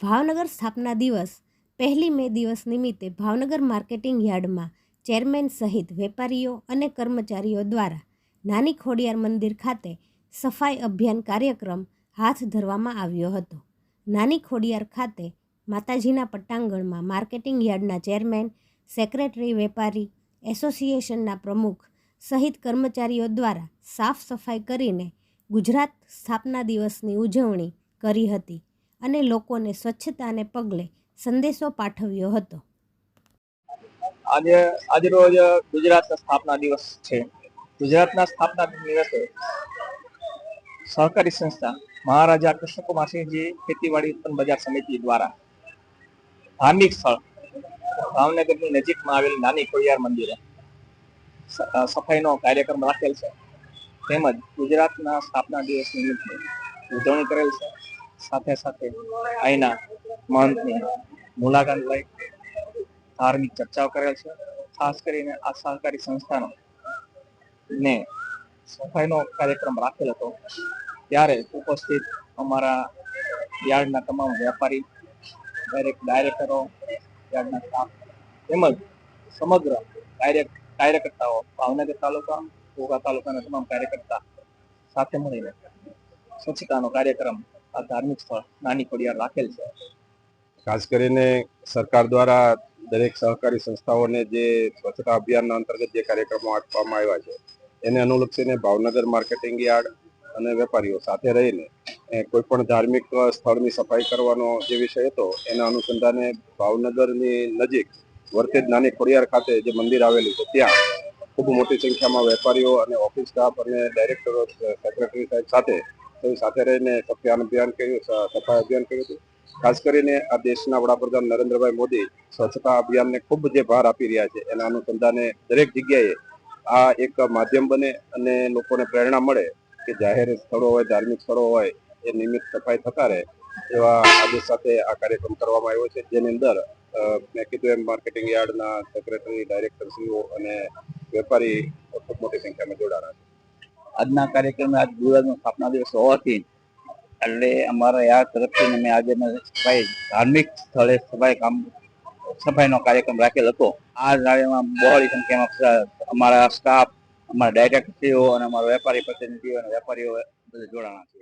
ભાવનગર સ્થાપના દિવસ 1મી મે દિવસ નિમિત્તે ભાવનગર માર્કેટિંગ યાર્ડમાં ચેરમેન સહિત વેપારીઓ અને કર્મચારીઓ દ્વારા નાની ખોડિયાર મંદિર ખાતે સફાઈ અભિયાન કાર્યક્રમ હાથ ધરવામાં આવ્યો હતો. નાની ખોડિયાર ખાતે માતાજીના પટાંગણમાં માર્કેટિંગ યાર્ડના ચેરમેન, સેક્રેટરી, વેપારી એસોસિએશનના પ્રમુખ સહિત કર્મચારીઓ દ્વારા સાફ સફાઈ કરીને ગુજરાત સ્થાપના દિવસની ઉજવણી કરી હતી અને લોકોને સ્વચ્છતાને પગલે સંદેશો પાઠવ્યો હતો. આજે રોજ ગુજરાતના સ્થાપના દિવસ છે. ગુજરાતના સ્થાપના દિવસે સહકારી સંસ્થા મહારાજા કૃષ્ણકુમારસિંહજી ખેતીવાડી ઉત્પન્ન બજાર સમિતિ દ્વારા ધાર્મિક સ્થળ ભાવનગરની નજીકમાં આવેલ નાની ખોડિયાર મંદિરે સફાઈનો કાર્યક્રમ રાખેલ છે. તેમજ ગુજરાતના સ્થાપના દિવસ નિમિત્તે ઉજવણી કરેલ છે. સાથે સાથે અહીંના મહંતની મુલાકાત લઈ ધાર્મિક ચર્ચાઓ કરેલ છે. ખાસ કરીને આ સહકારી સંસ્થાનો ને સફાઈનો કાર્યક્રમ રાખેલ હતો ત્યારે ઉપસ્થિત અમારા યાર્ડના તમામ વેપારી, ડાયરેક્ટરો, યાર્ડના સ્ટાફ તેમજ સમગ્ર કાર્યકર્તાઓ ભાવનગર તાલુકા, ઘોઘા તાલુકાના તમામ કાર્યકર્તા સાથે મળીને સ્વચ્છતાનો કાર્યક્રમ આ ધાર્મિક સ્થળ નાની ખોડિયાર રાખેલ છે. ખાસ કરીને સરકાર દ્વારા દરેક સહકારી સંસ્થાઓને જે સ્વચ્છતા અભિયાનના અંતર્ગત જે કાર્યક્રમો આપવામાં આવ્યા છે એને અનુલક્ષીને ભાવનગર માર્કેટિંગ યાર્ડ અને વેપારીઓ સાથે રહીને કોઈ પણ ધાર્મિક સ્થળની સફાઈ કરવાનો જે વિષય હતો એના અનુસંધાને ભાવનગરની નજીક વર્તેજ નાની ખોડિયાર ખાતે જે મંદિર આવેલું છે ત્યાં ખૂબ મોટી સંખ્યામાં વેપારીઓ અને ઓફિસ સ્ટાફ અને ડાયરેક્ટરો, સેક્રેટરી સાહેબ સાથે રહીને સફાઈ અભિયાન કર્યું હતું. ખાસ કરીને આ દેશના વડાપ્રધાન નરેન્દ્રભાઈ મોદી સ્વચ્છતા અભિયાનને ખૂબ જે ભાર આપી રહ્યા છે એના અનુસંધાને દરેક જગ્યાએ આ એક માધ્યમ બને અને લોકોને પ્રેરણા મળે કે જાહેર સ્થળો હોય, ધાર્મિક સ્થળો હોય એ નિયમિત સફાઈ થતા રહે એવા આદેશ સાથે આ કાર્યક્રમ કરવામાં આવ્યો છે. જેની અંદર મેં કીધું એમ માર્કેટિંગ યાર્ડના સેક્રેટરી, ડાયરેક્ટરશ્રીઓ અને વેપારી ખૂબ મોટી સંખ્યામાં જોડાણા છે. આજના કાર્યક્રમે આજ ગુજરાતનો સ્થાપના દિવસ હોવાથી એટલે અમારા યાર્ડ તરફથી અમે આજે ધાર્મિક સ્થળે સફાઈનો કાર્યક્રમ રાખેલ હતો. આ કાર્યમાં બહોળી સંખ્યામાં અમારા સ્ટાફ, અમારા ડાયરેક્ટરો અને અમારા વેપારી પ્રતિનિધિઓ અને વેપારીઓ જોડાણા છે.